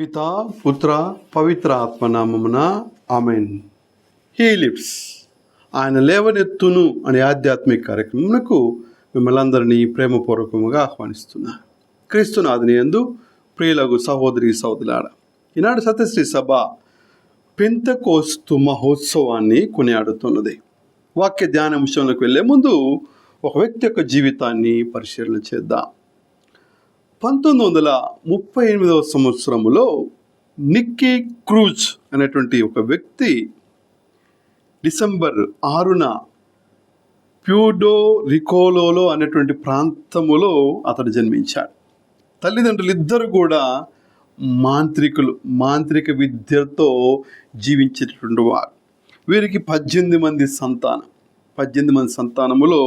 పితా పుత్ర పవిత్ర ఆత్మనామమున amen. He lives, ఆయన లేవనెత్తును అనే ఆధ్యాత్మిక కార్యక్రమంకు మిమ్మల్ని అందరినీ ప్రేమపూర్వకముగా ఆహ్వానిస్తున్నా. క్రీస్తునాథుని యందు ప్రియులకు సహోదరి సహోదరులార, ఈనాడు సత్యశ్రీ సభ పెంతెకోస్తు మహోత్సవాన్ని కొనియాడుతున్నది. వాక్య ధ్యానాంశంలోకి వెళ్ళే ముందు ఒక వ్యక్తి యొక్క జీవితాన్ని పరిశీలన చేద్దాం. 1938 సంవత్సరంలో నిక్కీ క్రూజ్ అనేటువంటి ఒక వ్యక్తి డిసెంబర్ 6న ప్యూర్టో రికోలో అనేటువంటి ప్రాంతములో అతడు జన్మించాడు. తల్లిదండ్రులు ఇద్దరు కూడా మాంత్రిక విద్యతో జీవించేటటువంటి వారు. వీరికి 18 మంది సంతానములో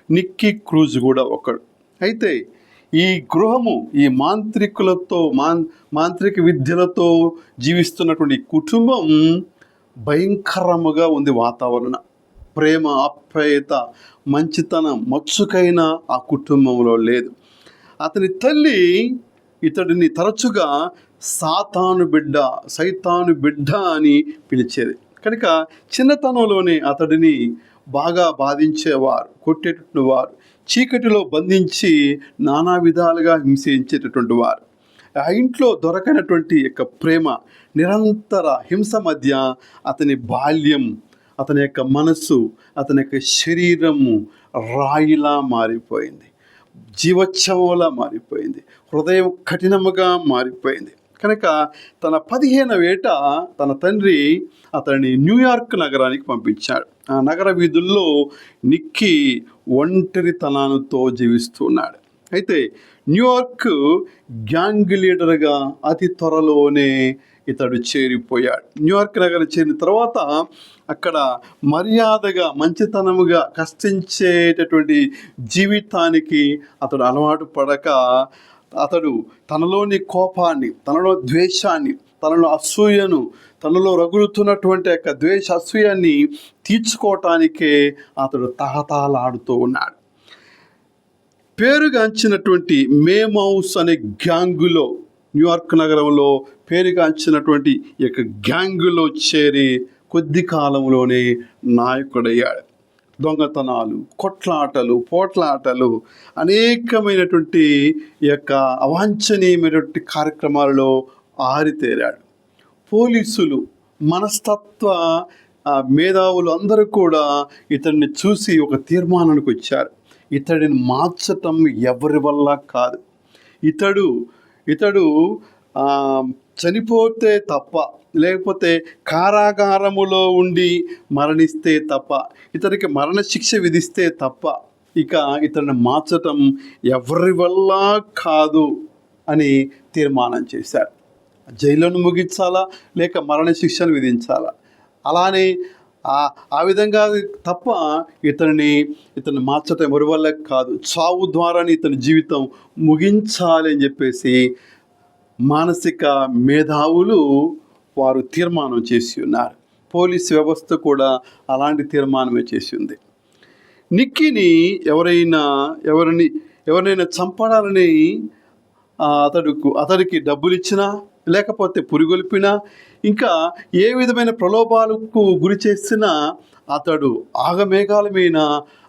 నిక్కీ క్రూజ్ కూడా ఒకడు. అయితే ఈ గృహము ఈ మాంత్రిక విద్యలతో జీవిస్తున్నటువంటి కుటుంబం భయంకరముగా ఉంది. వాతావరణం, ప్రేమ, ఆప్యాయత, మంచితనం మచ్చుకైన ఆ కుటుంబంలో లేదు. అతని తల్లి ఇతడిని తరచుగా సైతాను బిడ్డ అని పిలిచేది. కనుక చిన్నతనంలోనే అతడిని బాగా బాధించేవారు, కొట్టేటటువంటి వారు, చీకటిలో బంధించి నానా విధాలుగా హింసించేటటువంటి వారు. ఆ ఇంట్లో దొరకనటువంటి యొక్క ప్రేమ, నిరంతర హింస మధ్య అతని బాల్యం, అతని యొక్క మనస్సు, అతని యొక్క శరీరము రాయిలా మారిపోయింది, జీవోత్సవంలా మారిపోయింది, హృదయం కఠినముగా మారిపోయింది. కనుక తన 15వ ఏట తన తండ్రి అతన్ని న్యూయార్క్ నగరానికి పంపించాడు. ఆ నగర వీధుల్లో నిక్కీ ఒంటరితనంతో జీవిస్తున్నాడు. అయితే న్యూయార్క్ గ్యాంగ్ లీడర్గా అతి త్వరలోనే ఇతడు చేరిపోయాడు. న్యూయార్క్ నగరం చేరిన తర్వాత అక్కడ మర్యాదగా, మంచితనముగా కష్టించేటటువంటి జీవితానికి అతడు అలవాటు పడక అతడు తనలోని కోపాన్ని, తనలో ద్వేషాన్ని, తనలో అసూయను, తనలో రగులుతున్నటువంటి యొక్క ద్వేష అసూయాన్ని తీర్చుకోవటానికే అతడు తహతహలాడుతూ ఉన్నాడు. పేరుగాంచినటువంటి మేమౌస్ అనే గ్యాంగులో, న్యూయార్క్ నగరంలో పేరుగాంచినటువంటి ఈ యొక్క గ్యాంగులో చేరి కొద్ది కాలంలోనే నాయకుడయ్యాడు. దొంగతనాలు, కొట్లాటలు, పోట్లాటలు, అనేకమైనటువంటి ఈ యొక్క అవాంఛనీయమైనటువంటి కార్యక్రమాలలో ఆరితేరాడు. పోలీసులు, మనస్తత్వ మేధావులు అందరూ కూడా ఇతడిని చూసి ఒక తీర్మానానికి వచ్చారు. ఇతడిని మార్చటం ఎవరి వల్ల కాదు. ఇతడు చనిపోతే తప్ప, లేకపోతే కారాగారములో ఉండి మరణిస్తే తప్ప, ఇతనికి మరణశిక్ష విధిస్తే తప్ప ఇక ఇతన్ని మార్చటం ఎవరి వల్ల కాదు అని తీర్మానం చేశారు. జైలును ముగించాలా, లేక మరణశిక్షను విధించాలా, అలానే ఆ విధంగా తప్ప ఇతన్ని మార్చటం ఎవరి వల్ల కాదు, చావు ద్వారానే ఇతని జీవితం ముగించాలి అని చెప్పేసి మానసిక మేధావులు వారు తీర్మానం చేసి ఉన్నారు. పోలీస్ వ్యవస్థ కూడా అలాంటి తీర్మానమే చేసి ఉంది. నిక్కీని ఎవరైనా చంపడాలని అతడికి డబ్బులు ఇచ్చినా, లేకపోతే పురిగొల్పినా, ఇంకా ఏ విధమైన ప్రలోభాలకు గురి చేసినా అతడు ఆగమేఘాల మీద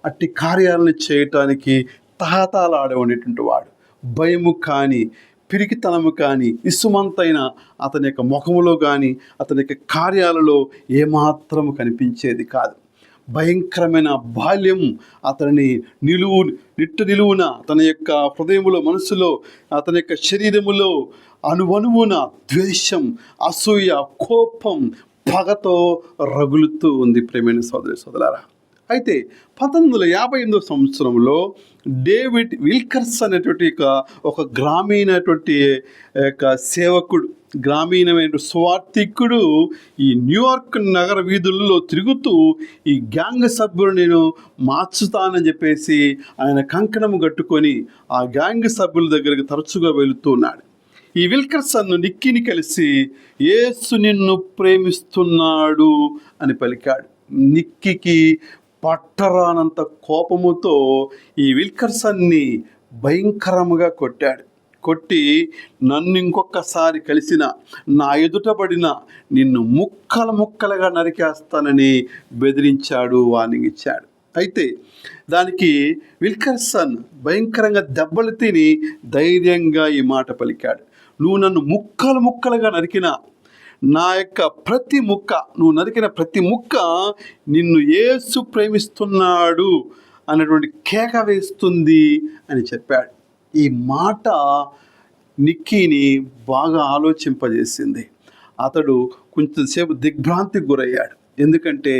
అట్టి కార్యాలను చేయటానికి తహతహలాడే ఉండేటువంటి వాడు. భయము కానీ, పిరికితనము కానీ, ఇసుమంతైన అతని యొక్క ముఖములో కానీ, అతని యొక్క కార్యాలలో ఏమాత్రము కనిపించేది కాదు. భయంకరమైన బాల్యం అతని నిలువున తన యొక్క హృదయములో, మనసులో, అతని యొక్క శరీరములో అణువణువున ద్వేషం, అసూయ, కోపం, పగతో రగులుతూ ఉంది. ప్రేమైన సోదరి సోదరులారా, అయితే 1958 సంవత్సరంలో డేవిడ్ విల్కర్స్ అనేటువంటి ఒక గ్రామీణటువంటి సేవకుడు, గ్రామీణమైన స్వార్థికుడు ఈ న్యూయార్క్ నగర వీధుల్లో తిరుగుతూ ఈ గ్యాంగ్ సభ్యులు నేను మార్చుతానని చెప్పేసి ఆయన కంకణము కట్టుకొని ఆ గ్యాంగ్ సభ్యుల దగ్గరికి తరచుగా వెళుతూ ఉన్నాడు. ఈ విల్కర్సన్ నిక్కీని కలిసి యేసు నిన్ను ప్రేమిస్తున్నాడు అని పలికాడు. నిక్కీకి పట్టరానంత కోపముతో ఈ విల్కర్సన్ని భయంకరముగా కొట్టాడు. కొట్టి నన్ను ఇంకొకసారి కలిసిన నా ఎదుటబడిన నిన్ను ముక్కలుగా నరికేస్తానని బెదిరించాడు, వార్నింగ్ ఇచ్చాడు. అయితే దానికి విల్కర్సన్ భయంకరంగా దెబ్బలు తిని ధైర్యంగా ఈ మాట పలికాడు. నువ్వు నన్ను ముక్కలుగా నరికినా నా యొక్క ప్రతి ముక్క, నువ్వు నరికిన ప్రతి ముక్క నిన్ను యేసు ప్రేమిస్తున్నాడు అన్నటువంటి కేక వేస్తుంది అని చెప్పాడు. ఈ మాట నిక్కీని బాగా ఆలోచింపజేసింది. అతడు కొంచెంసేపు దిగ్భ్రాంతికి గురయ్యాడు. ఎందుకంటే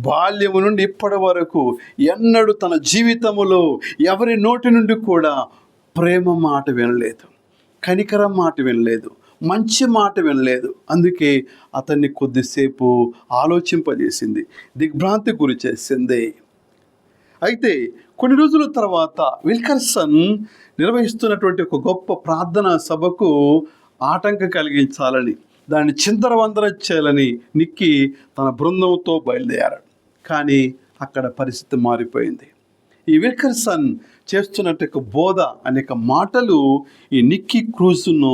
బాల్యము నుండి ఇప్పటి వరకు ఎన్నడూ తన జీవితములో ఎవరి నోటి నుండి కూడా ప్రేమ మాట వినలేదు, కనికరం మాట వినలేదు, మంచి మాట వినలేదు. అందుకే అతన్ని కొద్దిసేపు ఆలోచింపజేసింది, దిగ్భ్రాంతి గురి చేసింది. అయితే కొన్ని రోజుల తర్వాత విల్కర్సన్ నిర్వహిస్తున్నటువంటి ఒక గొప్ప ప్రార్థనా సభకు ఆటంకం కలిగించాలని, దాన్ని చిందరవందర చేయాలని నిక్కీ తన బృందంతో బయలుదేరాడు. కానీ అక్కడ పరిస్థితి మారిపోయింది. ఈ విల్కర్సన్ చేస్తున్నట్టు బోధ అనేక మాటలు ఈ నిక్కీ క్రూజ్ను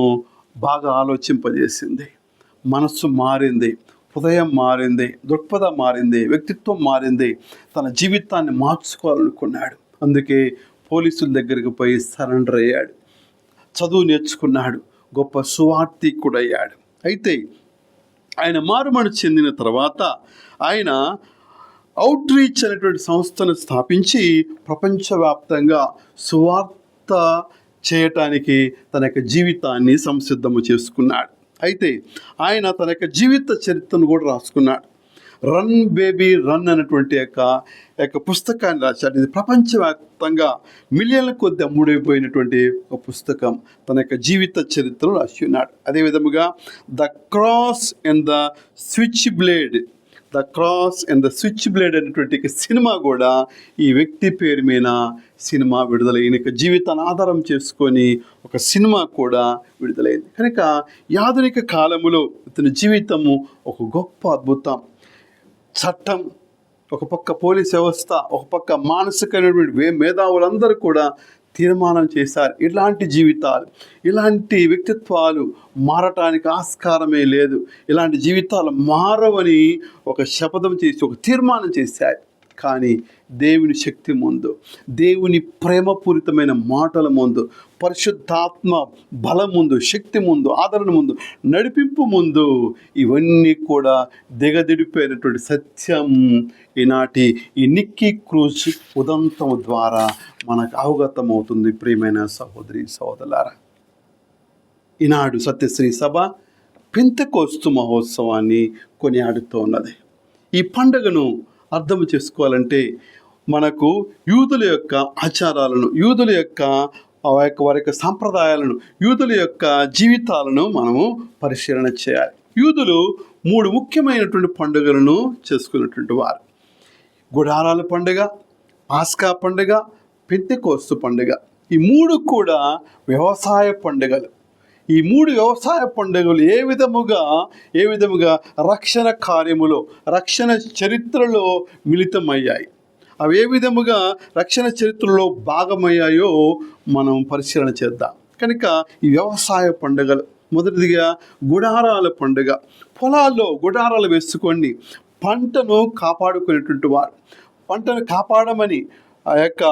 బాగా ఆలోచింపజేసింది. మనస్సు మారింది, హృదయం మారింది, దృక్పథం మారింది, వ్యక్తిత్వం మారింది. తన జీవితాన్ని మార్చుకోవాలనుకున్నాడు. అందుకే పోలీసుల దగ్గరికి పోయి సరెండర్ అయ్యాడు. చదువు నేర్చుకున్నాడు, గొప్ప సువార్థికుడయ్యాడు. అయితే ఆయన మారుమనసు చెందిన తర్వాత ఆయన అవుట్ రీచ్ అనేటువంటి సంస్థను స్థాపించి ప్రపంచవ్యాప్తంగా సువార్త చేయటానికి తన యొక్క జీవితాన్ని సంసిద్ధము చేసుకున్నాడు. అయితే ఆయన తన యొక్క జీవిత చరిత్రను కూడా రాసుకున్నాడు. రన్ బేబీ రన్ అనేటువంటి యొక్క పుస్తకాన్ని రాశాడు. ఇది ప్రపంచవ్యాప్తంగా మిలియన్ల కొద్ది అమ్ముడైపోయినటువంటి ఒక పుస్తకం. తన యొక్క జీవిత చరిత్రను రాసి ఉన్నాడు. అదేవిధముగా the cross and the switch blade అనేటువంటి సినిమా కూడా ఈ వ్యక్తి పేరు మీద సినిమా విడుదలైన జీవితాన్ని ఆధారం చేసుకొని ఒక సినిమా కూడా విడుదలైంది. కనుక ఆధునిక కాలములో ఇతని జీవితము ఒక గొప్ప అద్భుతం. చట్టం ఒక పక్క, పోలీస్ వ్యవస్థ ఒక పక్క, మానసికమైనటువంటి మేధావులందరూ కూడా తీర్మానం చేశారు, ఇలాంటి జీవితాలు, ఇలాంటి వ్యక్తిత్వాలు మారటానికి ఆస్కారమే లేదు, ఇలాంటి జీవితాలు మారవని ఒక శపథం చేసి ఒక తీర్మానం చేశారు. కానీ దేవుని శక్తి ముందు, దేవుని ప్రేమపూరితమైన మాటల ముందు, పరిశుద్ధాత్మ బలం ముందు, శక్తి ముందు, ఆదరణ ముందు, నడిపింపు ముందు ఇవన్నీ కూడా దిగదిడిపోయినటువంటి సత్యం ఈనాటి ఈ నిక్కీ క్రూజ్ ఉదంతం ద్వారా మనకు అవగతమవుతుంది. ప్రియమైన సహోదరి సహోదరులారా, ఈనాడు సత్యశ్రీ సభ పెంతెకోస్తు మహోత్సవాన్ని కొనియాడుతూ ఉన్నది. ఈ పండుగను అర్థం చేసుకోవాలంటే మనకు యూదుల యొక్క ఆచారాలను, యూదుల యొక్క వారి యొక్క సాంప్రదాయాలను, యూదుల యొక్క జీవితాలను మనము పరిశీలన చేయాలి. యూదులు 3 ముఖ్యమైనటువంటి పండుగలను చేసుకున్నటువంటి వారు: గుడారాల పండుగ, పాస్కా పండుగ, పెంతెకోస్తు పండుగ. ఈ 3 కూడా వ్యవసాయ పండుగలు. ఈ 3 వ్యవసాయ పండుగలు ఏ విధముగా రక్షణ కార్యములో, రక్షణ చరిత్రలో మిళితమయ్యాయి, అవి ఏ విధముగా రక్షణ చరిత్రలో భాగమయ్యాయో మనం పరిశీలన చేద్దాం. కనుక ఈ వ్యవసాయ పండుగలు, మొదటిదిగా గుడారాల పండుగ. పొలాల్లో గుడారాలు వేసుకోండి, పంటను కాపాడుకునేటువంటి వారు. పంటను కాపాడమని ఆ యొక్క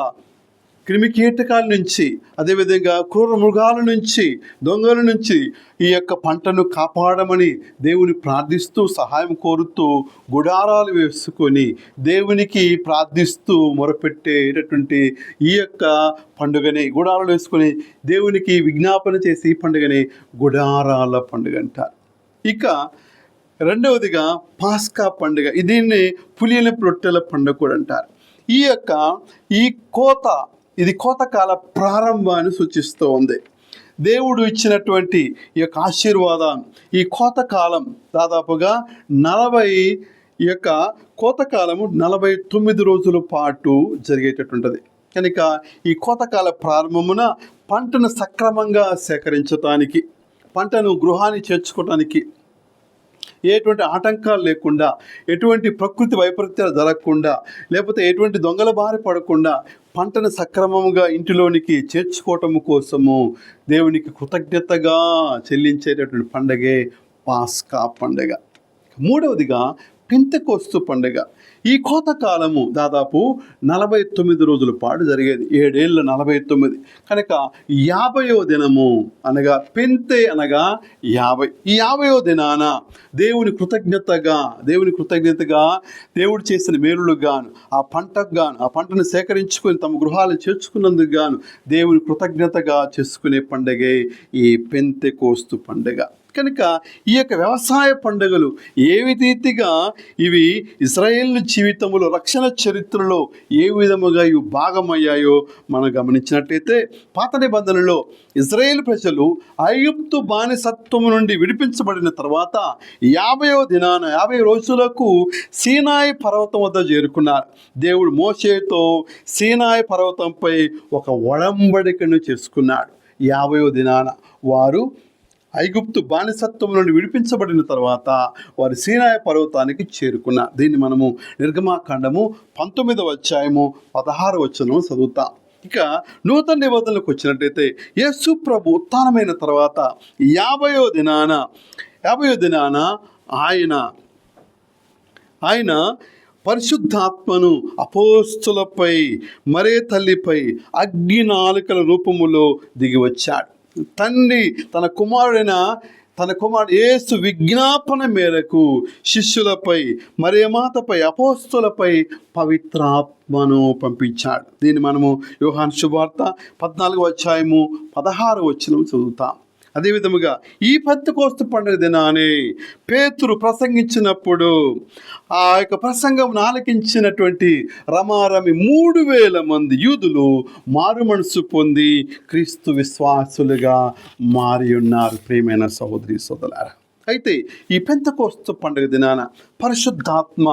క్రిమికీటకాల నుంచి, అదేవిధంగా క్రూర మృగాల నుంచి, దొంగల నుంచి ఈ యొక్క పంటను కాపాడమని దేవుని ప్రార్థిస్తూ, సహాయం కోరుతూ గుడారాలు వేసుకొని దేవునికి ప్రార్థిస్తూ మొరపెట్టేటటువంటి ఈ యొక్క పండుగని, గుడారాలు వేసుకొని దేవునికి విజ్ఞాపన చేసి ఈ పండుగని గుడారాల పండుగ అంటారు. ఇక రెండవదిగా పాస్కా పండుగ. దీన్ని పులియల రొట్టెల పండుగ కూడా అంటారు. ఈ కోత, ఇది కోతకాల ప్రారంభాన్ని సూచిస్తూ ఉంది. దేవుడు ఇచ్చినటువంటి ఈ యొక్క ఆశీర్వాదాన్ని, ఈ కోతకాలం దాదాపుగా 49 రోజుల పాటు జరిగేటటువంటిది. కనుక ఈ కోతకాల ప్రారంభమున పంటను సక్రమంగా సేకరించడానికి, పంటను గృహాన్ని చేర్చుకోవడానికి ఎటువంటి ఆటంకాలు లేకుండా, ఎటువంటి ప్రకృతి వైపరీత్యాలు జరగకుండా, లేకపోతే ఎటువంటి దొంగల బారి పడకుండా పంటను సక్రమంగా ఇంటిలోనికి చేర్చుకోవటం కోసము దేవునికి కృతజ్ఞతగా చెల్లించేటటువంటి పండగే పాస్కా పండగ. మూడవదిగా పెంతెకోస్తు పండుగ. ఈ కోతకాలము దాదాపు 49 రోజుల పాటు జరిగేది. 7 ఏళ్ళ 49. కనుక 50వ దినము అనగా పెంతె అనగా 50. ఈ 50వ దినాన దేవుని కృతజ్ఞతగా దేవుడు చేసిన మేలులకు గాను, ఆ పంటకు గాను, ఆ పంటను సేకరించుకొని తమ గృహాలు చేర్చుకున్నందుకు గాను దేవుని కృతజ్ఞతగా చేసుకునే పండుగే ఈ పెంతెకోస్తు పండుగ. కనుక ఈ యొక్క వ్యవసాయ పండుగలు ఏ రీతిగా ఇవి ఇశ్రాయేలు జీవితంలో, రక్షణ చరిత్రలో ఏ విధముగా ఇవి భాగమయ్యాయో మనం గమనించినట్లయితే, పాత నిబంధనలో ఇశ్రాయేలు ప్రజలు ఐగుప్తు బానిసత్వం నుండి విడిపించబడిన తర్వాత 50వ దినాన 50 రోజులకు సీనాయి పర్వతం వద్ద చేరుకున్నారు. దేవుడు మోషేతో సీనాయి పర్వతంపై ఒక ఒడంబడికను చేసుకున్నాడు. 50వ దినాన వారు ఐగుప్తు బానిసత్వం నుండి విడిపించబడిన తర్వాత వారు సీనాయి పర్వతానికి చేరుకున్నారు. దీన్ని మనము నిర్గమాకాండము 19వ అధ్యాయము 16వ వచనం చదువుతాం. ఇక నూతన నిబంధనలకు వచ్చినట్టయితే యేసు ప్రభు ఉత్థానమైన తర్వాత 50వ దినాన ఆయన పరిశుద్ధాత్మను అపోస్తులపై, మరే తల్లిపై అగ్ని నాలుకల రూపములో దిగి వచ్చాడు. తండ్రి తన కుమారుడు యేసు విజ్ఞాపన మేరకు శిష్యులపై, మరే మాతపై, అపోస్తులపై పవిత్రాత్మను పంపించాడు. దీన్ని మనము యోహాను శుభవార్త 14వ అధ్యాయము 16వ వచనం చదువుతాం. అదేవిధముగా ఈ పెంతెకోస్తు పండుగ దినానే పేతురు ప్రసంగించినప్పుడు ఆ యొక్క ప్రసంగం ఆలకించినటువంటి రమారమి 3000 మంది యూదులు మారు మనసు పొంది క్రీస్తు విశ్వాసులుగా మారి ఉన్నారు. ప్రియమైన సహోదరి సోదరులారా, అయితే ఈ పెంతెకోస్తు పండుగ దినాన పరిశుద్ధాత్మ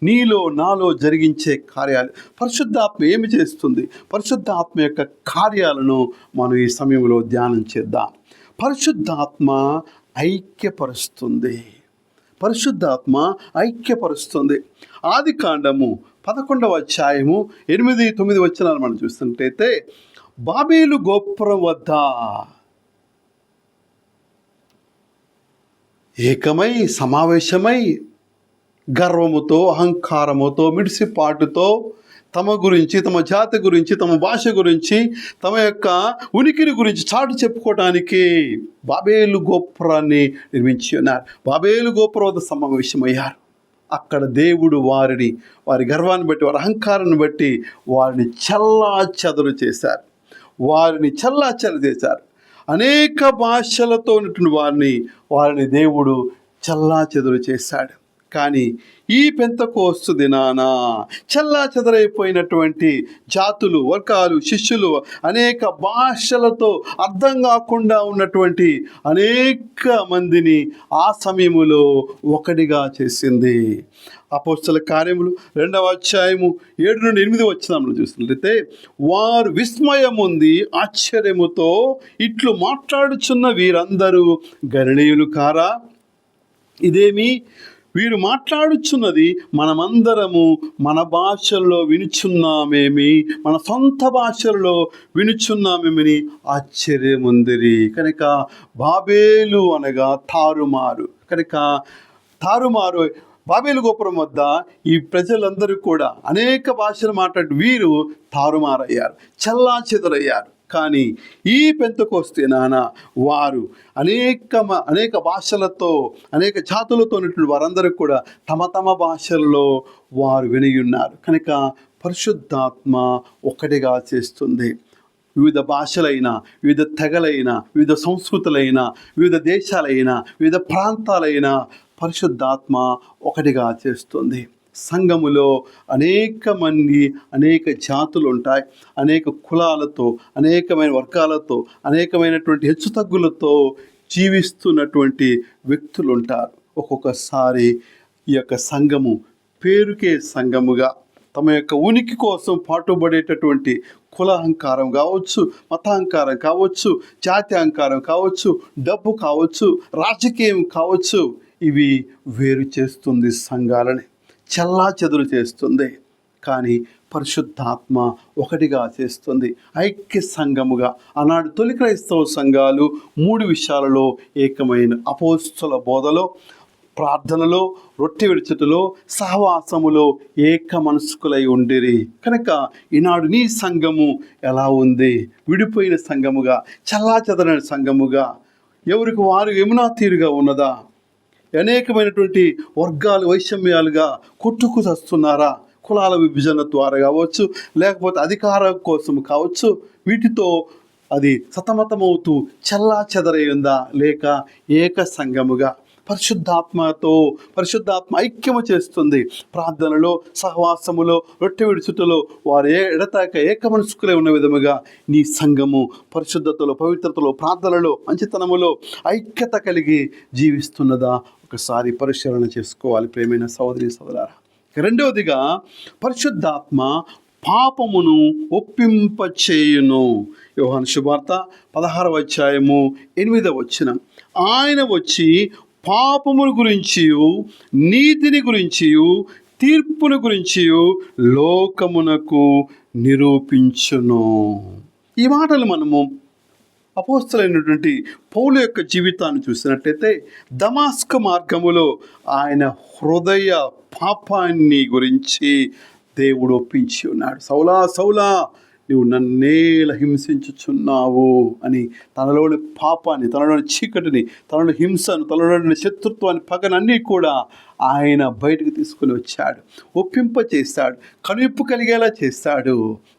నీలో నాలో జరిగించే కార్యాలు, పరిశుద్ధాత్మ ఏమి చేస్తుంది, పరిశుద్ధాత్మ యొక్క కార్యాలను మనం ఈ సమయంలో ధ్యానం చేద్దాం. పరిశుద్ధాత్మ ఐక్యపరుస్తుంది. ఆది కాండము 11వ అధ్యాయము 8-9 వచనాలు మనం చూస్తుంటైతే, బాబేలు గోపురం వద్ద ఏకమై సమావేశమై గర్వముతో, అహంకారముతో, మిడిసిపాటుతో తమ గురించి, తమ జాతి గురించి, తమ భాష గురించి, తమ యొక్క ఉనికిని గురించి చాటు చెప్పుకోవడానికి బాబేలు గోపురాన్ని నిర్మించి ఉన్నారు. బాబేలు గోపురం వద్ద సమావేశమయ్యారు. అక్కడ దేవుడు వారి గర్వాన్ని బట్టి, వారి అహంకారాన్ని బట్టి వారిని చెల్లాచెదరు చేశారు. అనేక భాషలతో ఉన్నటువంటి వారిని దేవుడు చెల్లాచెదరు చేశాడు. కానీ ఈ పెంతెకోస్తు దినాన చెల్లాచెదరైపోయినటువంటి జాతులు, వర్గాలు, శిష్యులు, అనేక భాషలతో అర్థం కాకుండా ఉన్నటువంటి అనేక మందిని ఆ సమయములో ఒకటిగా చేసింది. అపోస్తల కార్యములు 2వ అధ్యాయము 7-8 వచనాలను చూసినట్లయితే, వారు విస్మయముంది ఆశ్చర్యముతో ఇట్లు మాట్లాడుచున్న వీరందరూ గలిలయులు కారా? ఇదేమి వీరు మాట్లాడుచున్నది మనమందరము మన భాషల్లో వినుచున్నామేమి, మన సొంత భాషల్లో వినుచున్నామేమని ఆశ్చర్యముందిరి. కనుక బాబేలు అనగా తారుమారు. బాబేలు గోపురం వద్ద ఈ ప్రజలందరూ కూడా అనేక భాషలు మాట్లాడి వీరు తారుమారయ్యారు, చెల్లాచెదరయ్యారు. కానీ ఈ పెంతెకోస్తు నాన వారు అనేక భాషలతో, అనేక జాతులతో ఉన్నటువంటి వారందరూ కూడా తమ భాషల్లో వారు వినియున్నారు. కనుక పరిశుద్ధాత్మ ఒకటిగా చేస్తుంది. వివిధ భాషలైన, వివిధ తెగలైన, వివిధ సంస్కృతులైన, వివిధ దేశాలైన, వివిధ ప్రాంతాలైన పరిశుద్ధాత్మ ఒకటిగా చేస్తుంది. సంఘములో అనేక మంది, అనేక జాతులు ఉంటాయి. అనేక కులాలతో, అనేకమైన వర్గాలతో, అనేకమైనటువంటి హెచ్చుతగ్గులతో జీవిస్తున్నటువంటి వ్యక్తులు ఉంటారు. ఒక్కొక్కసారి ఈ యొక్క సంఘము పేరుకే సంఘముగా తమ యొక్క ఉనికి కోసం పాటుపడేటటువంటి కులహంకారం కావచ్చు, మతాహంకారం కావచ్చు, జాతి అహంకారం కావచ్చు, డబ్బు కావచ్చు, రాజకీయం కావచ్చు, ఇవి వేరు చేస్తుంది, సంఘాలని చెల్లాచెదురు చేస్తుంది. కానీ పరిశుద్ధాత్మ ఒకటిగా చేస్తుంది, ఐక్య సంఘముగా. ఆనాడు తొలి క్రైస్తవ సంఘాలు 3 విషయాలలో ఏకమైన: అపోస్తల బోధలో, ప్రార్థనలో, రొట్టె విడుచుటలో, సహవాసములో ఏక మనస్కులై ఉండిరి. కనుక ఈనాడు నీ సంఘము ఎలా ఉంది? విడిపోయిన సంఘముగా, చల్లాచెదరని సంఘముగా, ఎవరికి వారు యమునా తీరుగా ఉన్నదా? అనేకమైనటువంటి వర్గాలు, వైషమ్యాలుగా కొట్టుకు వస్తున్నారా? కులాల విభజన ద్వారా కావచ్చు, లేకపోతే అధికారం కోసం కావచ్చు, వీటితో అది సతమతమవుతూ చెల్లాచెదరై ఉందా? లేక ఏక సంఘముగా పరిశుద్ధాత్మ ఐక్యము చేస్తుంది. ప్రార్థనలో, సహవాసములో, రొట్టె విడుచుటలో వారు ఎడతాక ఏక మనస్కులై ఉన్న విధముగా నీ సంఘము పరిశుద్ధతలో, పవిత్రతలో, ప్రార్థనలో, మంచితనములో ఐక్యత కలిగి జీవిస్తున్నదా? ఒకసారి పరిశీలన చేసుకోవాలి ప్రియమైన సహోదరి సోదరులారా. రెండవదిగా, పరిశుద్ధాత్మ పాపమును ఒప్పింపచేయును. యోహాను శుభవార్త 16వ అధ్యాయము 8వ వచనం. ఆయన వచ్చి పాపమును గురించియు, నీతిని గురించియు, తీర్పును గురించియు లోకమునకు నిరూపించును. ఈ మాటలు మనము అపోస్తలుడైనటువంటి పౌలు యొక్క జీవితాన్ని చూసినట్లయితే, దమాస్కు మార్గములో ఆయన హృదయ పాపాన్ని గురించి దేవుడు ఒప్పించి ఉన్నాడు. సౌలా సౌలా, నువ్వు నన్నేలా హింసించుచున్నావు అని తనలోని పాపాన్ని, తనలోని చీకటిని, తనలోని హింసను, తనలోని శత్రుత్వాన్ని, పగనన్నీ కూడా ఆయన బయటకు తీసుకుని వచ్చాడు, ఒప్పింప చేశాడు, కనువిప్పు కలిగేలా చేశాడు.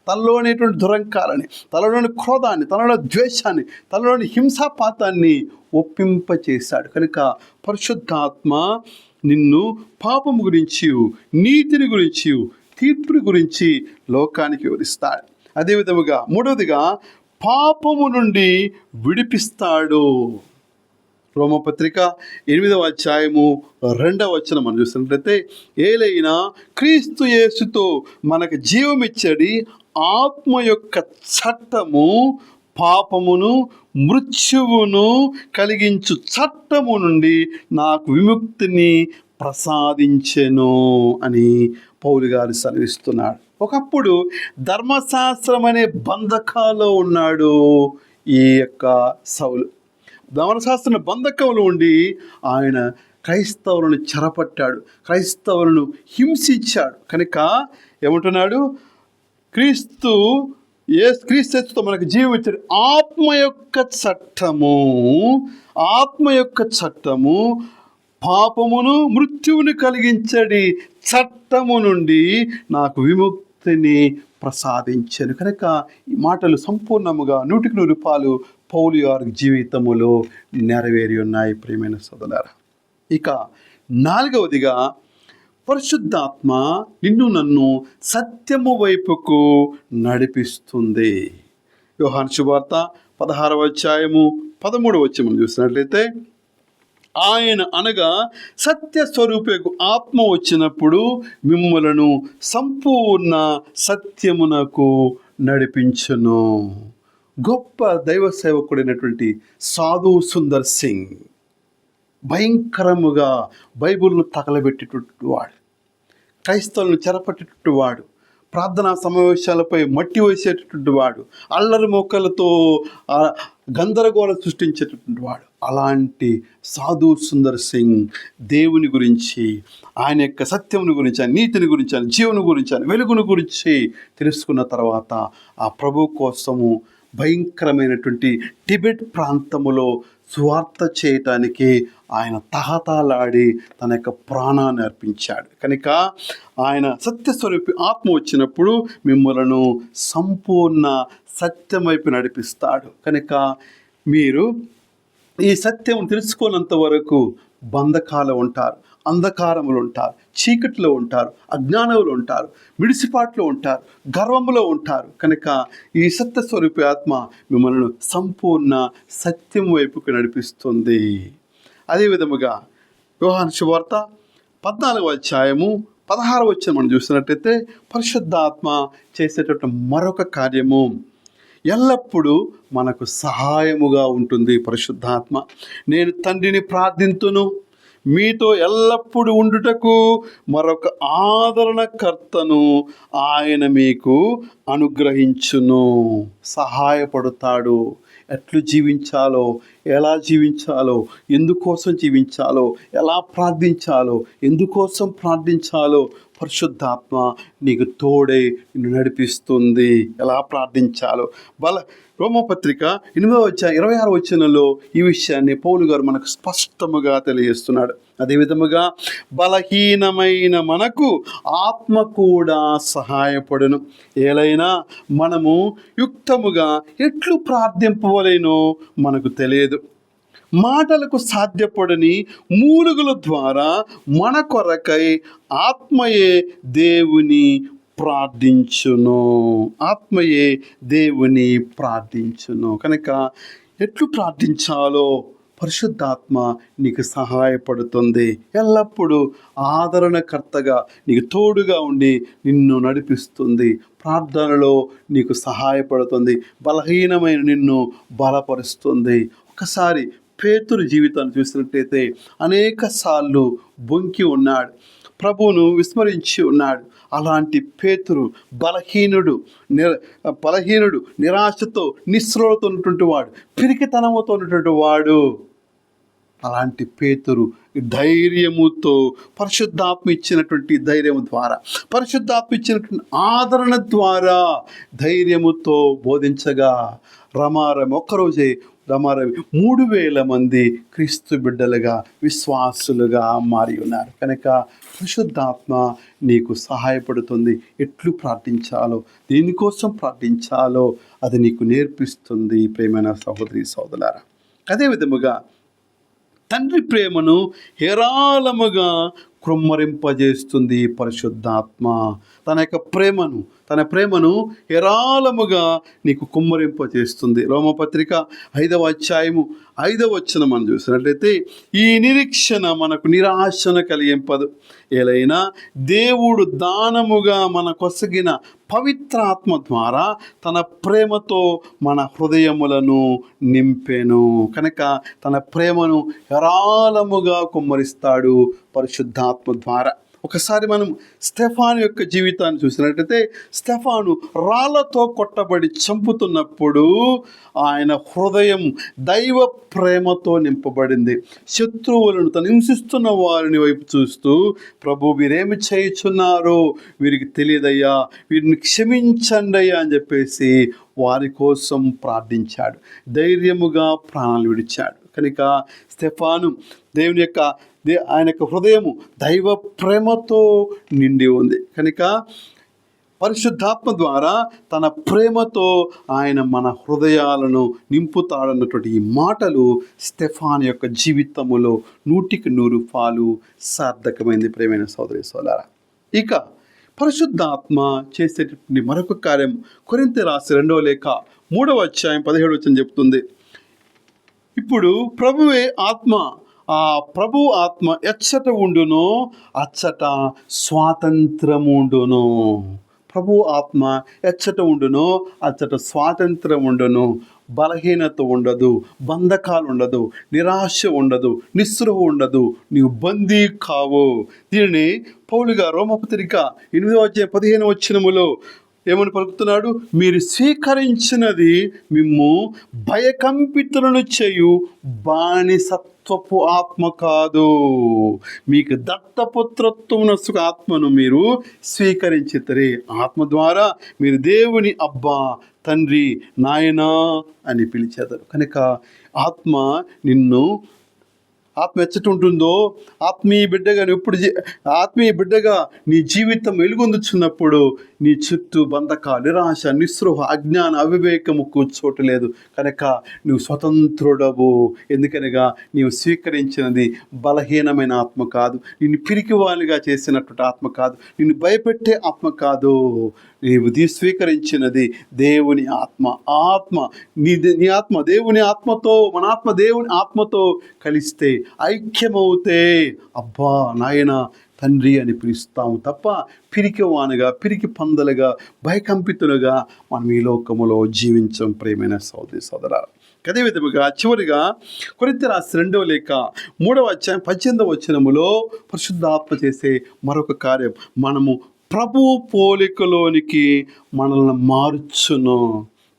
తనలోనేటువంటి దురంకారాన్ని, తనలోని క్రోధాన్ని, తనలో ద్వేషాన్ని, తనలోని హింసాపాతాన్ని ఒప్పింప చేశాడు. కనుక పరిశుద్ధాత్మ నిన్ను పాపము గురించి, నీతిని గురించి, తీర్పుని గురించి లోకానికి వివరిస్తాడు. అదేవిధముగా మూడవదిగా, పాపము నుండి విడిపిస్తాడు. రోమపత్రిక 8వ అధ్యాయము 2వ వచనం మనం చూసినట్లయితే, ఏలైనా క్రీస్తు యేసుతో మనకు జీవమిచ్చడి ఆత్మ యొక్క చట్టము పాపమును, మృత్యువును కలిగించు చట్టము నుండి నాకు విముక్తిని ప్రసాదించెను అని పౌలు గారు సెలవిస్తున్నాడు. ఒకప్పుడు ధర్మశాస్త్రం అనే బంధకాల్లో ఉన్నాడు ఈ యొక్క సౌలు. ధర్మశాస్త్ర బంధకంలో ఉండి ఆయన క్రైస్తవులను చెరపట్టాడు, క్రైస్తవులను హింసించాడు. కనుక ఏమంటున్నాడు? క్రీస్తుతో మనకు జీవం ఇచ్చాడు. ఆత్మ యొక్క చట్టము పాపమును, మృత్యువును కలిగించడి చట్టము నుండి నాకు విముక్తిని ప్రసాదించాను. కనుక ఈ మాటలు సంపూర్ణముగా 100% పౌలు గారి జీవితములో నెరవేరి ఉన్నాయి ప్రియమైన సోదరులారా. ఇక 4వదిగా, పరిశుద్ధాత్మ నిన్ను నన్ను సత్యము వైపుకు నడిపిస్తుంది. యోహాను శుభవార్త 16వ అధ్యాయము 13వ వచనం చూసినట్లయితే, ఆయన అనగా సత్యస్వరూపకు ఆత్మ వచ్చినప్పుడు మిమ్ములను సంపూర్ణ సత్యమునకు నడిపించును. గొప్ప దైవ సేవకుడైనటువంటి సాధు సుందర్ సింగ్ భయంకరముగా బైబిల్ను తగలబెట్టేటటువంటి వాడు, క్రైస్తవులను చెరపట్టేటటువంటి వాడు, ప్రార్థనా సమావేశాలపై మట్టి వేసేటటువంటి వాడు, అల్లరి మోకలతో గందరగోళం సృష్టించేటటువంటి వాడు. అలాంటి సాధు సుందర్ సింగ్ దేవుని గురించి, ఆయన యొక్క సత్యముని గురించి, ఆయన నీతిని గురించి, ఆయన జీవన గురించి, ఆయన వెలుగును గురించి తెలుసుకున్న తర్వాత ఆ ప్రభు కోసము భయంకరమైనటువంటి టిబెట్ ప్రాంతములో స్వార్థ చేయటానికి ఆయన తహతలాడి తన యొక్క ప్రాణాన్ని అర్పించాడు. కనుక ఆయన సత్యస్వరూపి ఆత్మ వచ్చినప్పుడు మిమ్మలను సంపూర్ణ సత్యం వైపు నడిపిస్తాడు. కనుక మీరు ఈ సత్యం తెలుసుకోనంత వరకు బంధకాలు ఉంటారు, అంధకారములు ఉంటారు, చీకట్లో ఉంటారు, అజ్ఞానములు ఉంటారు, మిడిసిపాట్లో ఉంటారు, గర్వములో ఉంటారు. కనుక ఈ సత్యస్వరూపి ఆత్మ మిమ్మల్ని సంపూర్ణ సత్యం వైపుకు నడిపిస్తుంది. అదేవిధముగా యోహాను శుభవార్త 14వ అధ్యాయము 16వ వచనం మనం చూసినట్టయితే, పరిశుద్ధాత్మ చేసేటటువంటి మరొక కార్యము ఎల్లప్పుడూ మనకు సహాయముగా ఉంటుంది. పరిశుద్ధాత్మ, నేను తండ్రిని ప్రార్థింతును, మీతో ఎల్లప్పుడూ ఉండుటకు మరొక ఆదరణకర్తను ఆయన మీకు అనుగ్రహించును. సహాయపడతాడు. ఎట్లు జీవించాలో, ఎలా జీవించాలో, ఎందుకోసం జీవించాలో, ఎలా ప్రార్థించాలో, ఎందుకోసం ప్రార్థించాలో పరిశుద్ధాత్మ నీకు తోడై నిన్ను నడిపిస్తుంది. ఎలా ప్రార్థించాలో రోమపత్రిక 8:26 ఈ విషయాన్ని పౌలు గారు మనకు స్పష్టముగా తెలియజేస్తున్నాడు. అదేవిధముగా బలహీనమైన మనకు ఆత్మ కూడా సహాయపడును. ఏలైనా మనము యుక్తముగా ఎట్లు ప్రార్థింపవలేనో మనకు తెలియదు. మాటలకు సాధ్యపడని మూలుగుల ద్వారా మన కొరకై ఆత్మయే దేవుని ప్రార్థించును. ఆత్మయే దేవుని ప్రార్థించును. కనుక ఎట్లు ప్రార్థించాలో పరిశుద్ధాత్మ నీకు సహాయపడుతుంది. ఎల్లప్పుడూ ఆదరణకర్తగా నీకు తోడుగా ఉండి నిన్ను నడిపిస్తుంది. ప్రార్థనలో నీకు సహాయపడుతుంది. బలహీనమైన నిన్ను బలపరుస్తుంది. ఒకసారి పేతురు జీవితాన్ని చూసినట్టయితే అనేక సార్లు బొంకి ఉన్నాడు, ప్రభువును విస్మరించి ఉన్నాడు. అలాంటి పేతురు బలహీనుడు, నిరాశతో, నిస్పృహతో ఉన్నటువంటి వాడు, పిరికితనముతో ఉన్నటువంటి వాడు. అలాంటి పేతురు ధైర్యముతో పరిశుద్ధాత్మ ఇచ్చినటువంటి ధైర్యము ద్వారా, పరిశుద్ధాత్మ ఇచ్చినటువంటి ఆదరణ ద్వారా ధైర్యముతో బోధించగా ఒక్కరోజే 3,000 మంది క్రీస్తు బిడ్డలుగా, విశ్వాసులుగా మారి ఉన్నారు. కనుక పరిశుద్ధాత్మ నీకు సహాయపడుతుంది. ఎట్లు ప్రార్థించాలో, దేనికోసం ప్రార్థించాలో అది నీకు నేర్పిస్తుంది. ప్రేమైన సహోదరి సోదరులారా, అదేవిధముగా తండ్రి ప్రేమను హేరాళముగా కృమ్మరింపజేస్తుంది పరిశుద్ధాత్మ. తన ప్రేమను హేరాళముగా నీకు కుమ్మరింపజేస్తుంది. రోమపత్రిక 5:5 మనం చూసినట్లయితే, ఈ నిరీక్షణ మనకు నిరాశను కలిగింపదు. ఏలైనా దేవుడు దానముగా మన కొసగిన పవిత్రాత్మ ద్వారా తన ప్రేమతో మన హృదయములను నింపెను. కనుక తన ప్రేమను హేరాళముగా కుమ్మరిస్తాడు పరిశుద్ధాత్మ ద్వారా. ఒకసారి మనం స్టెఫాను యొక్క జీవితాన్ని చూసినట్లయితే, స్టెఫాను రాళ్లతో కొట్టబడి చంపుతున్నప్పుడు ఆయన హృదయం దైవ ప్రేమతో నింపబడింది. శత్రువులను, తను హింసిస్తున్న వారిని వైపు చూస్తూ, ప్రభు వీరేమి చేయుచున్నారో వీరికి తెలియదయ్యా, వీరిని క్షమించండి అయ్యా అని చెప్పేసి వారి కోసం ప్రార్థించాడు. ధైర్యముగా ప్రాణాలు విడిచాడు. కనుక స్టెఫాను ఆయన యొక్క హృదయము దైవ ప్రేమతో నిండి ఉంది. కనుక పరిశుద్ధాత్మ ద్వారా తన ప్రేమతో ఆయన మన హృదయాలను నింపుతాడన్నటువంటి ఈ మాటలు స్టెఫాను యొక్క జీవితములో 100% సార్థకమైంది. ప్రేమైన సోదరి సోదరులారా, ఇక పరిశుద్ధాత్మ చేసేటటువంటి మరొక కార్యం కొరింథీ రాసిన 2వ లేఖ 3:17 చెప్తుంది. ఇప్పుడు ప్రభువే ఆత్మ, ఆ ప్రభు ఆత్మ ఎచ్చట ఉండునో అచ్చట స్వాతంత్రము ఉండును. ప్రభు ఆత్మ ఎచ్చట ఉండునో అచ్చట స్వాతంత్రం ఉండును. బలహీనత ఉండదు, బంధకాలు ఉండదు, నిరాశ ఉండదు, నిస్పృహ ఉండదు, నీవు బందీ కావు. దీనిని పౌలుగా రోమపత్రిక 8:15 ఏమని పలుకుతున్నాడు? మీరు స్వీకరించినది మిమ్ము భయకంపితులను చేయు బానిసత్వపు ఆత్మ కాదు, మీకు దత్తపుత్రత్వమునకు ఆత్మను మీరు స్వీకరించితరే. ఆత్మ ద్వారా మీరు దేవుని అబ్బా, తండ్రి, నాయనా అని పిలిచేదారు. కనుక ఆత్మ ఎచ్చట ఉంటుందో, ఆత్మీయ బిడ్డగా నీ జీవితం వెలుగొందుచున్నప్పుడు నీ చుట్టూ బంధకాలు, నిరాశ, నిస్పృహ, అజ్ఞాన, అవివేకము కూర్చోటలేదు. కనుక నువ్వు స్వతంత్రుడవు. ఎందుకనగా నీవు స్వీకరించినది బలహీనమైన ఆత్మ కాదు, నిన్ను పిరికివానిగా చేసినటువంటి ఆత్మ కాదు, నిన్ను భయపెట్టే ఆత్మ కాదు. నీవు స్వీకరించినది దేవుని ఆత్మ. నీ ఆత్మ దేవుని ఆత్మతో, మన ఆత్మ దేవుని ఆత్మతో కలిస్తే, ఐక్యమవుతే అబ్బా, నాయన, తండ్రి అని పిలుస్తాము తప్ప పిరికి పందలుగా, భయకంపితులుగా మనం ఈ లోకములో జీవించం. ప్రియమైన సోదరి సోదరా, అదే విధముగా చివరిగా కొరింథీ రాసిన 2వ లేఖ 3వ అధ్యాయం 18వ వచనములో పరిశుద్ధాత్మ చేసే మరొక కార్యం, మనము ప్రభు పోలికలోనికి మనల్ని మార్చును.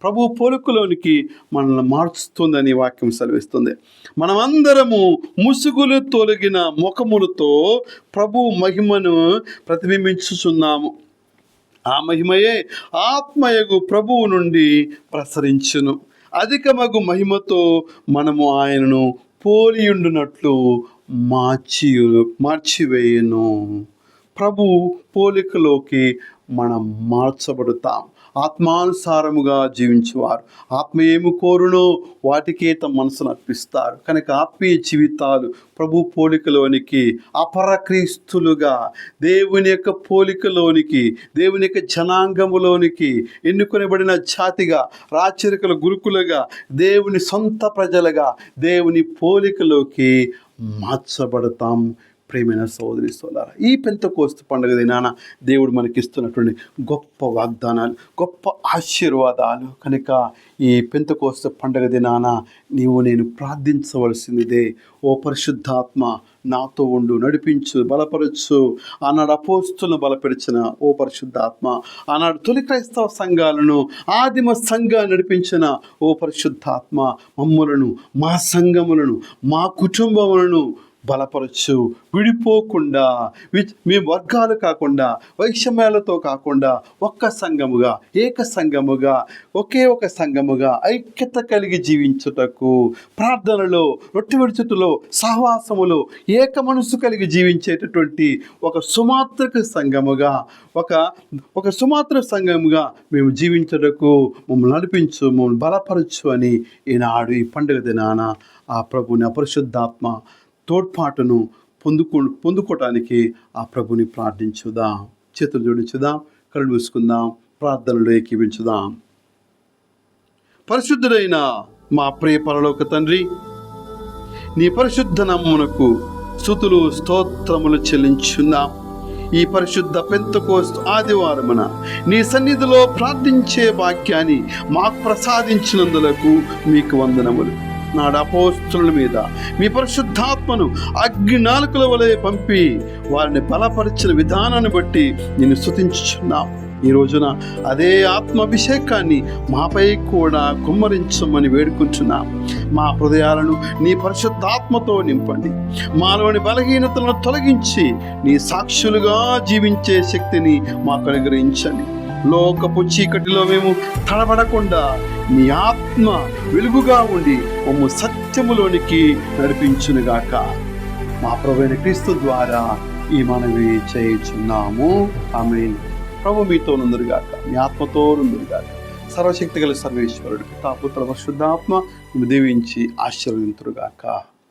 ప్రభు పోలికలోనికి మనల్ని మార్చుతుందని వాక్యం సెలవిస్తుంది. మనమందరము ముసుగులు తొలగిన ముఖములతో ప్రభు మహిమను ప్రతిబింబించుచున్నాము. ఆ మహిమయే ఆత్మయగు ప్రభువు నుండి ప్రసరించును. అధికమగు మహిమతో మనము ఆయనను పోలియుండునట్లు మార్చివేయును. ప్రభు పోలికలోకి మనం మార్చబడతాం. ఆత్మానుసారముగా జీవించేవారు ఆత్మ ఏమి కోరునో వాటికే తమ మనసును అర్పిస్తారు. కనుక ఆత్మీయ జీవితాలు ప్రభు పోలికలోనికి అపరక్రీస్తులుగా, దేవుని యొక్క పోలికలోనికి, దేవుని యొక్క జనాంగములోనికి ఎన్నుకొనబడిన జాతిగా, రాచరికల గురుకులుగా, దేవుని సొంత ప్రజలుగా దేవుని పోలికలోకి మార్చబడతాం. ప్రియమైన సోదరి సోదరా, ఈ పెంతెకోస్తు పండుగ దినాన దేవుడు మనకిస్తున్నటువంటి గొప్ప వాగ్దానాలు, గొప్ప ఆశీర్వాదాలు. కనుక ఈ పెంతెకోస్తు పండుగ దినాన నీవు నేను ప్రార్థించవలసిందే. ఓ పరిశుద్ధాత్మ నాతో ఉండు, నడిపించు, బలపరచు. ఆనాడు అపోస్తులను బలపరిచిన ఓ పరిశుద్ధాత్మ, ఆనాడు తొలి క్రైస్తవ సంఘాలను, ఆదిమ సంఘాన్ని నడిపించిన ఓ పరిశుద్ధాత్మ, మమ్ములను, మా సంఘములను, మా కుటుంబములను బలపరచు. విడిపోకుండా, మేము వర్గాలు కాకుండా, వైషమ్యాలతో కాకుండా ఒక్క సంఘముగా, ఏక సంఘముగా, ఒకే ఒక సంఘముగా ఐక్యత కలిగి జీవించుటకు, ప్రార్థనలో, రొట్టె విడుచుటలో, సహవాసములో ఏక మనసు కలిగి జీవించేటటువంటి ఒక సుమాత్రక సంఘముగా, ఒక సుమాత్ర సంఘముగా మేము జీవించుటకు మమ్మల్ని నడిపించు, మమ్మల్ని బలపరచు అని ఈనాడు ఈ పండుగ దినాన ఆ ప్రభుని అపరిశుద్ధాత్మ తోడ్పాటును పొందుకోవటానికి ఆ ప్రభుని ప్రార్థించుదాం. చేతులు జోడించుదాం, కళ్ళు మూసుకుందాం, ప్రార్థనలు ఏకీవించుదాం. పరిశుద్ధుడైన మా ప్రియ పరలోక తండ్రి, నీ పరిశుద్ధ నామమునకు స్తుతులు స్తోత్రములు చెల్లించున్నాం. ఈ పరిశుద్ధ పెంతెకోస్తు ఆదివారమున నీ సన్నిధిలో ప్రార్థించే వాక్యాన్ని మాకు ప్రసాదించినందులకు మీకు వందనములు. నాడు అపోస్తుల మీద మీ పరిశుద్ధాత్మను అగ్నినాళికల వలె పంపి వారిని బలపరిచిన విధానాన్ని బట్టి నిన్ను స్తుతించుచున్నాం. ఈ రోజున అదే ఆత్మాభిషేకాన్ని మాపై కూడా కుమ్మరించమని వేడుకుంటున్నాం. మా హృదయాలను నీ పరిశుద్ధాత్మతో నింపండి. మాలోని బలహీనతలను తొలగించి నీ సాక్షులుగా జీవించే శక్తిని మాకు అనుగ్రహించండి. లోకపు చీకటిలో మేము తడబడకుండా నీ ఆత్మ వెలుగుగా ఉండి మమ్ము సత్యములోనికి నడిపించునుగాక. మా ప్రభువైన క్రీస్తు ద్వారా ఈ మనవి చేయుచున్నాము. ఆమేన్. ప్రభు మీతో నుందురుగాక, మీ ఆత్మతో నుందురుగాక. సర్వశక్తి గల సర్వేశ్వరుడు పితా పుత్ర పరిశుద్ధాత్మ మిమ్మల్ని దీవించి ఆశీర్వదింతురుగాక.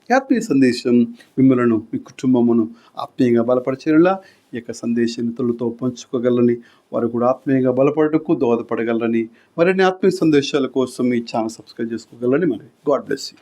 ఆత్మీయ సందేశం మిమ్మలను, మీ కుటుంబమును ఆత్మీయంగా బలపరిచేలా ఈ యొక్క సందేశం ఇతరులతో పంచుకోగలని, వారు కూడా ఆత్మీయంగా బలపడటకు దోహదపడగలరని, మరిన్ని ఆత్మీయ సందేశాల కోసం ఈ ఛానల్ సబ్స్క్రైబ్ చేసుకోగలరని మనవి. God bless you.